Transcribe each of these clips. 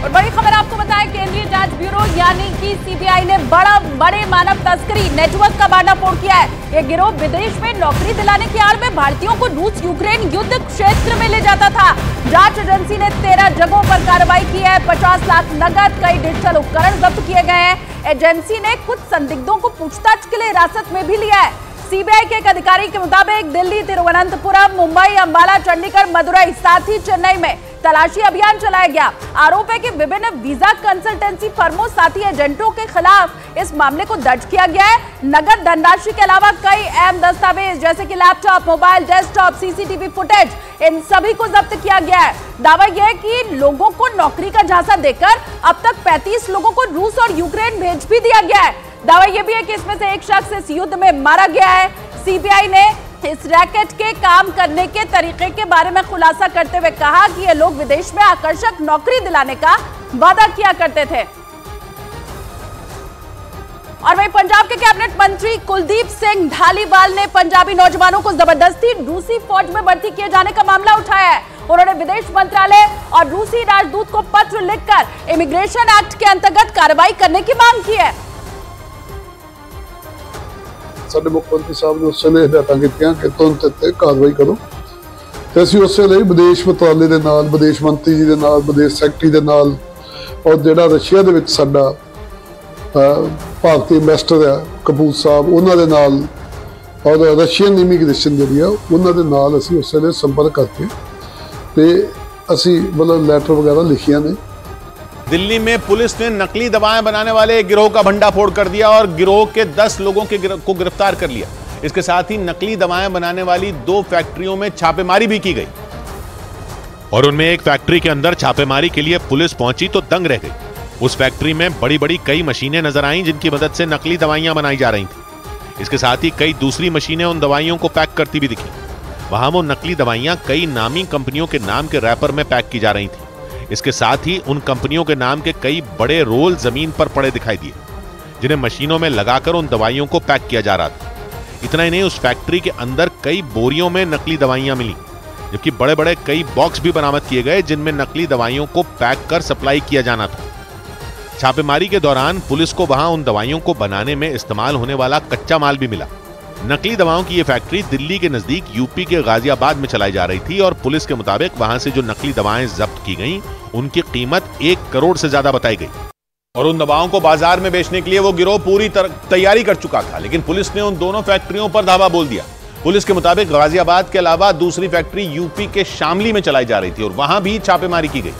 और बड़ी खबर आपको बताएं, केंद्रीय जांच ब्यूरो यानी कि सीबीआई ने बड़े मानव तस्करी नेटवर्क का भांडाफोड़ किया है। ये गिरोह विदेश में नौकरी दिलाने की आड़ में भारतीयों को रूस यूक्रेन युद्ध क्षेत्र में ले जाता था। जांच एजेंसी ने 13 जगहों पर कार्रवाई की है। 50 लाख नगद, कई डिजिटल उपकरण जब्त किए गए हैं। एजेंसी ने कुछ संदिग्धों को पूछताछ के लिए हिरासत में भी लिया है। सीबीआई के एक अधिकारी के मुताबिक दिल्ली, तिरुवनंतपुरम, मुंबई, अंबाला, चंडीगढ़, मदुरई, साथ ही चेन्नई में तलाशी अभियान चलाया गया। आरोप है कि विभिन्न वीजा कंसल्टेंसी फर्मों साथी एजेंटों के खिलाफ इस मामले को दर्ज किया गया है। नगद धनराशि के अलावा कई अहम दस्तावेज जैसे कि laptop, mobile, desktop, CCTV footage, इन सभी को जब्त किया गया है। दावा यह है कि लोगों को नौकरी का झांसा देकर अब तक 35 लोगों को रूस और यूक्रेन भेज भी दिया गया है। दावा यह भी है कि इसमें से एक शख्स इस युद्ध में मारा गया है। सीबीआई ने इस रैकेट के काम करने के तरीके के बारे में खुलासा करते हुए कहा कि ये लोग विदेश में आकर्षक नौकरी दिलाने का वादा किया करते थे। और वहीं पंजाब के कैबिनेट मंत्री कुलदीप सिंह धालीवाल ने पंजाबी नौजवानों को जबरदस्ती रूसी फौज में भर्ती किए जाने का मामला उठाया है। उन्होंने विदेश मंत्रालय और रूसी राजदूत को पत्र लिखकर इमिग्रेशन एक्ट के अंतर्गत कार्रवाई करने की मांग की है। ਸਾਡੇ ਮੁੱਖ ਮੰਤਰੀ ਸਾਹਿਬ ਨੇ ਉਸੇ ਵੇਲੇ ਹਦਾਇਤਾਂ ਕੀਤੀਆਂ ਕਿ ਤੁਰੰਤ ਤੇ ਕਾਰਵਾਈ ਕਰੋ ਤੇ ਅਸੀਂ ਉਸੇ ਵੇਲੇ ਵਿਦੇਸ਼ ਮੰਤਰਾਲੇ ਦੇ ਨਾਲ, ਵਿਦੇਸ਼ ਮੰਤਰੀ ਜੀ ਦੇ ਨਾਲ, ਵਿਦੇਸ਼ ਸੈਕਟਰੀ ਦੇ ਨਾਲ ਔਰ ਜਿਹੜਾ ਰਸ਼ੀਆ ਦੇ ਵਿੱਚ ਸਾਡਾ ਭਾਰਤੀ ਐਮਬੈਸਡਰ ਹੈ ਕਪੂਰ ਸਾਹਿਬ, ਉਹਨਾਂ ਦੇ ਨਾਲ ਔਰ ਰਸ਼ੀਅਨ ਇਮੀਗ੍ਰੇਸ਼ਨ ਜਿਹੜੀ ਆ ਉਹਨਾਂ ਦੇ ਨਾਲ ਅਸੀਂ ਉਸੇ ਵੇਲੇ ਸੰਪਰਕ ਕਰਕੇ ਤੇ ਅਸੀਂ ਮਤਲਬ ਲੈਟਰ ਵਗੈਰਾ ਲਿਖੀਆਂ ਨੇ। दिल्ली में पुलिस ने नकली दवाएं बनाने वाले एक गिरोह का भंडाफोड़ कर दिया और गिरोह के 10 लोगों को गिरफ्तार कर लिया। इसके साथ ही नकली दवाएं बनाने वाली 2 फैक्ट्रियों में छापेमारी भी की गई और उनमें एक फैक्ट्री के अंदर छापेमारी के लिए पुलिस पहुंची तो दंग रह गई। उस फैक्ट्री में बड़ी बड़ी कई मशीनें नजर आईं जिनकी मदद से नकली दवाइयां बनाई जा रही थी। इसके साथ ही कई दूसरी मशीनें उन दवाइयों को पैक करती भी दिखी। वहां वो नकली दवाइयां कई नामी कंपनियों के नाम के रैपर में पैक की जा रही थी। इसके साथ ही उन कंपनियों के नाम के कई बड़े रोल जमीन पर पड़े दिखाई दिए जिन्हें मशीनों में लगाकर उन दवाइयों को पैक किया जा रहा था। इतना ही नहीं, उस फैक्ट्री के अंदर कई बोरियों में नकली दवाइयां मिली जबकि बड़े बड़े कई बॉक्स भी बरामद किए गए जिनमें नकली दवाइयों को पैक कर सप्लाई किया जाना था। छापेमारी के दौरान पुलिस को वहां उन दवाइयों को बनाने में इस्तेमाल होने वाला कच्चा माल भी मिला। नकली दवाओं की यह फैक्ट्री दिल्ली के नजदीक यूपी के गाजियाबाद में चलाई जा रही थी और पुलिस के मुताबिक वहां से जो नकली दवाएं जब्त की गईं उनकी कीमत 1 करोड़ से ज्यादा बताई गई और उन दवाओं को बाजार में बेचने के लिए वो गिरोह पूरी तैयारी कर चुका था। लेकिन पुलिस ने उन दोनों फैक्ट्रियों पर धावा बोल दिया। पुलिस के मुताबिक गाजियाबाद के अलावा दूसरी फैक्ट्री यूपी के शामली में चलाई जा रही थी और वहां भी छापेमारी की गई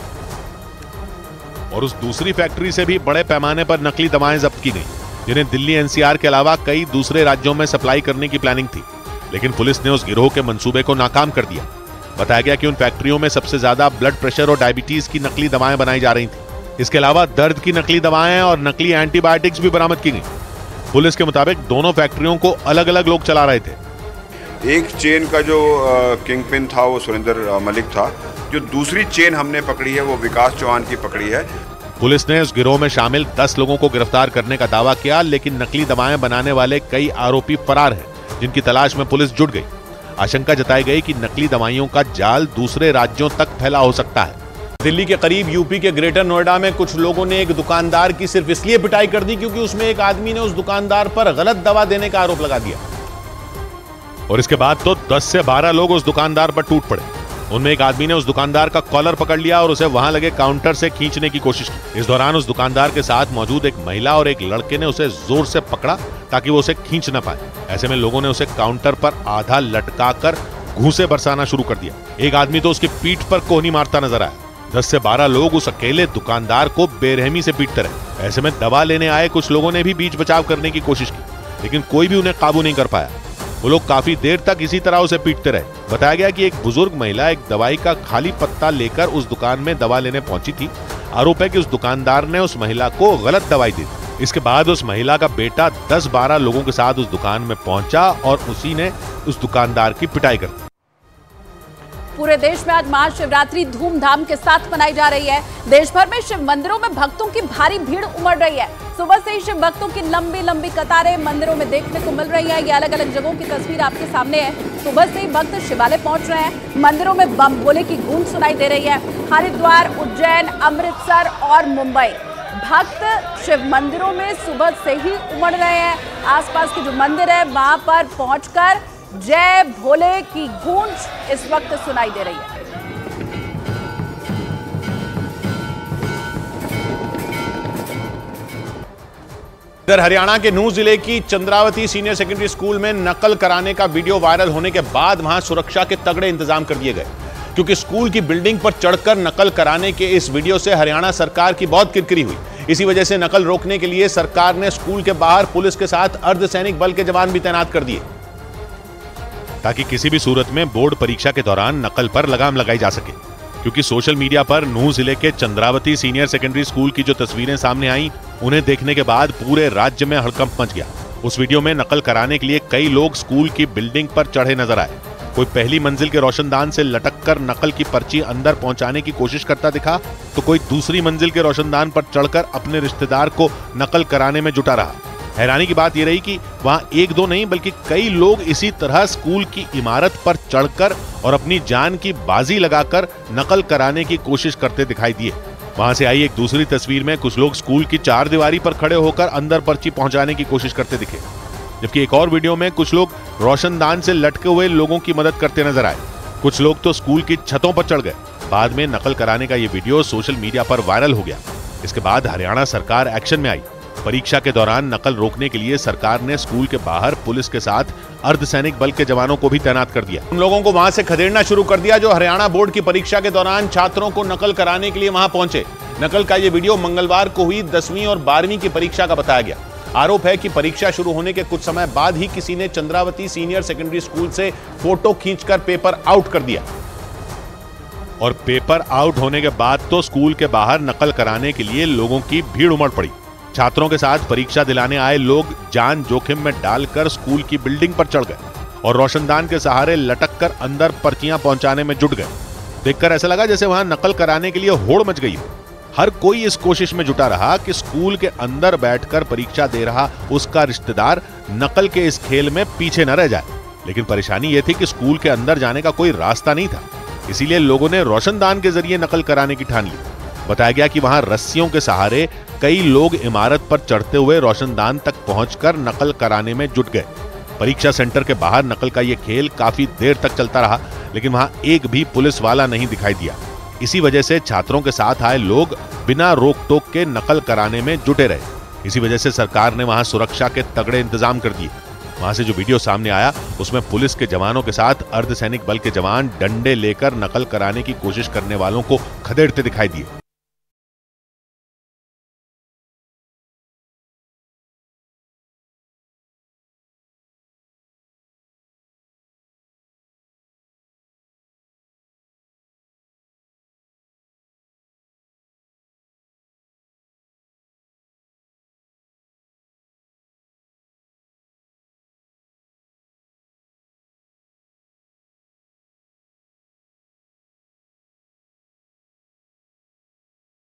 और उस दूसरी फैक्ट्री से भी बड़े पैमाने पर नकली दवाएं जब्त की गई जिन्हें दिल्ली एनसीआर के अलावा कई दूसरे राज्यों में सप्लाई करने की प्लानिंग थी। लेकिन पुलिस ने उस गिरोह के मंसूबे को नाकाम कर दिया। बताया गया कि उन फैक्ट्रियों में सबसे ज्यादा ब्लड प्रेशर और डायबिटीज की नकली दवाएं बनाई जा रही थी। इसके अलावा दर्द की नकली दवाएं और नकली एंटीबायोटिक्स भी बरामद की गई। पुलिस के मुताबिक दोनों फैक्ट्रियों को अलग अलग लोग चला रहे थे। एक चेन का जो किंग पिन था वो सुरेंद्र मलिक था। जो दूसरी चेन हमने पकड़ी है वो विकास चौहान की पकड़ी है। पुलिस ने उस गिरोह में शामिल 10 लोगों को गिरफ्तार करने का दावा किया लेकिन नकली दवाएं बनाने वाले कई आरोपी फरार हैं जिनकी तलाश में पुलिस जुट गई। आशंका जताई गई कि नकली दवाइयों का जाल दूसरे राज्यों तक फैला हो सकता है। दिल्ली के करीब यूपी के ग्रेटर नोएडा में कुछ लोगों ने एक दुकानदार की सिर्फ इसलिए पिटाई कर दी क्योंकि उसमें एक आदमी ने उस दुकानदार पर गलत दवा देने का आरोप लगा दिया और इसके बाद तो 10 से 12 लोग उस दुकानदार पर टूट पड़े। उनमें एक आदमी ने उस दुकानदार का कॉलर पकड़ लिया और उसे वहां लगे काउंटर से खींचने की कोशिश की। इस दौरान उस दुकानदार के साथ मौजूद एक महिला और एक लड़के ने उसे जोर से पकड़ा ताकि वो उसे खींच न पाए। ऐसे में लोगों ने उसे काउंटर पर आधा लटकाकर घूंसे बरसाना शुरू कर दिया। एक आदमी तो उसकी पीठ पर कोहनी मारता नजर आया। 10 से 12 लोग उस अकेले दुकानदार को बेरहमी से पीटते रहे। ऐसे में दवा लेने आए कुछ लोगों ने भी बीच बचाव करने की कोशिश की लेकिन कोई भी उन्हें काबू नहीं कर पाया। वो लोग काफी देर तक इसी तरह उसे पीटते रहे। बताया गया कि एक बुजुर्ग महिला एक दवाई का खाली पत्ता लेकर उस दुकान में दवा लेने पहुंची थी। आरोप है कि उस दुकानदार ने उस महिला को गलत दवाई दी। इसके बाद उस महिला का बेटा 10-12 लोगों के साथ उस दुकान में पहुंचा और उसी ने उस दुकानदार की पिटाई कर दी। पूरे देश में आज महाशिवरात्रि धूमधाम के साथ मनाई जा रही है। देश भर में शिव मंदिरों में भक्तों की भारी भीड़ उमड़ रही है। सुबह से ही शिव भक्तों की लंबी लंबी कतारें मंदिरों में देखने को मिल रही है। ये अलग अलग जगहों की तस्वीर आपके सामने है। सुबह से ही भक्त शिवालय पहुंच रहे हैं। मंदिरों में बम गोले की गूंज सुनाई दे रही है। हरिद्वार, उज्जैन, अमृतसर और मुंबई, भक्त शिव मंदिरों में सुबह से ही उमड़ रहे हैं। आसपास के जो मंदिर है वहां पर पहुंचकर जय भोले की गूंज इस वक्त सुनाई दे रही है। इधर हरियाणा के नूंह जिले की चंद्रावती सीनियर सेकेंडरी स्कूल में नकल कराने का वीडियो वायरल होने के बाद वहां सुरक्षा के तगड़े इंतजाम कर दिए गए, क्योंकि स्कूल की बिल्डिंग पर चढ़कर नकल कराने के इस वीडियो से हरियाणा सरकार की बहुत किरकिरी हुई। इसी वजह से नकल रोकने के लिए सरकार ने स्कूल के बाहर पुलिस के साथ अर्धसैनिक बल के जवान भी तैनात कर दिए, ताकि किसी भी सूरत में बोर्ड परीक्षा के दौरान नकल पर लगाम लगाई जा सके। क्योंकि सोशल मीडिया पर नूंह जिले के चंद्रावती सीनियर सेकेंडरी स्कूल की जो तस्वीरें सामने आई, उन्हें देखने के बाद पूरे राज्य में हड़कंप मच गया। उस वीडियो में नकल कराने के लिए कई लोग स्कूल की बिल्डिंग पर चढ़े नजर आए। कोई पहली मंजिल के रोशनदान से लटककर नकल की पर्ची अंदर पहुंचाने की कोशिश करता दिखा, तो कोई दूसरी मंजिल के रोशनदान पर चढ़कर अपने रिश्तेदार को नकल कराने में जुटा रहा। हैरानी की बात यह रही कि वहां एक दो नहीं बल्कि कई लोग इसी तरह स्कूल की इमारत पर चढ़कर और अपनी जान की बाजी लगाकर नकल कराने की कोशिश करते दिखाई दिए। वहां से आई एक दूसरी तस्वीर में कुछ लोग स्कूल की चारदीवारी पर खड़े होकर अंदर पर्ची पहुंचाने की कोशिश करते दिखे, जबकि एक और वीडियो में कुछ लोग रोशनदान से लटके हुए लोगों की मदद करते नजर आए। कुछ लोग तो स्कूल की छतों पर चढ़ गए। बाद में नकल कराने का ये वीडियो सोशल मीडिया पर वायरल हो गया। इसके बाद हरियाणा सरकार एक्शन में आई। परीक्षा के दौरान नकल रोकने के लिए सरकार ने स्कूल के बाहर पुलिस के साथ अर्धसैनिक बल के जवानों को भी तैनात कर दिया। उन लोगों को वहां से खदेड़ना शुरू कर दिया जो हरियाणा बोर्ड की परीक्षा के दौरान छात्रों को नकल कराने के लिए वहां पहुंचे। नकल का यह वीडियो मंगलवार को हुई 10वीं और 12वीं की परीक्षा का बताया गया। आरोप है कि परीक्षा शुरू होने के कुछ समय बाद ही किसी ने चंद्रावती सीनियर सेकेंडरी स्कूल से फोटो खींचकर पेपर आउट कर दिया, और पेपर आउट होने के बाद तो स्कूल के बाहर नकल कराने के लिए लोगों की भीड़ उमड़ पड़ी। छात्रों के साथ परीक्षा दिलाने आए लोग जान जोखिम में डालकर स्कूल की बिल्डिंग पर चढ़ गए और रोशनदान के सहारे लटककर अंदर पर्चियां पहुंचाने में जुट गए। देखकर ऐसा लगा जैसे वहां नकल कराने के लिए होड़ मच गई हो। हर कोई इस कोशिश में जुटा रहा कि स्कूल के अंदर बैठकर परीक्षा दे रहा उसका रिश्तेदार नकल के इस खेल में पीछे न रह जाए। लेकिन परेशानी यह थी कि स्कूल के अंदर जाने का कोई रास्ता नहीं था, इसीलिए लोगों ने रोशनदान के जरिए नकल कराने की ठान ली। बताया गया कि वहां रस्सियों के सहारे कई लोग इमारत पर चढ़ते हुए रोशनदान तक पहुंचकर नकल कराने में जुट गए। परीक्षा सेंटर के बाहर नकल का यह खेल काफी देर तक चलता रहा, लेकिन वहां एक भी पुलिस वाला नहीं दिखाई दिया। इसी वजह से छात्रों के साथ आए लोग बिना रोक टोक के नकल कराने में जुटे रहे। इसी वजह से सरकार ने वहां सुरक्षा के तगड़े इंतजाम कर दिए। वहां से जो वीडियो सामने आया उसमें पुलिस के जवानों के साथ अर्धसैनिक बल के जवान डंडे लेकर नकल कराने की कोशिश करने वालों को खदेड़ते दिखाई दिए।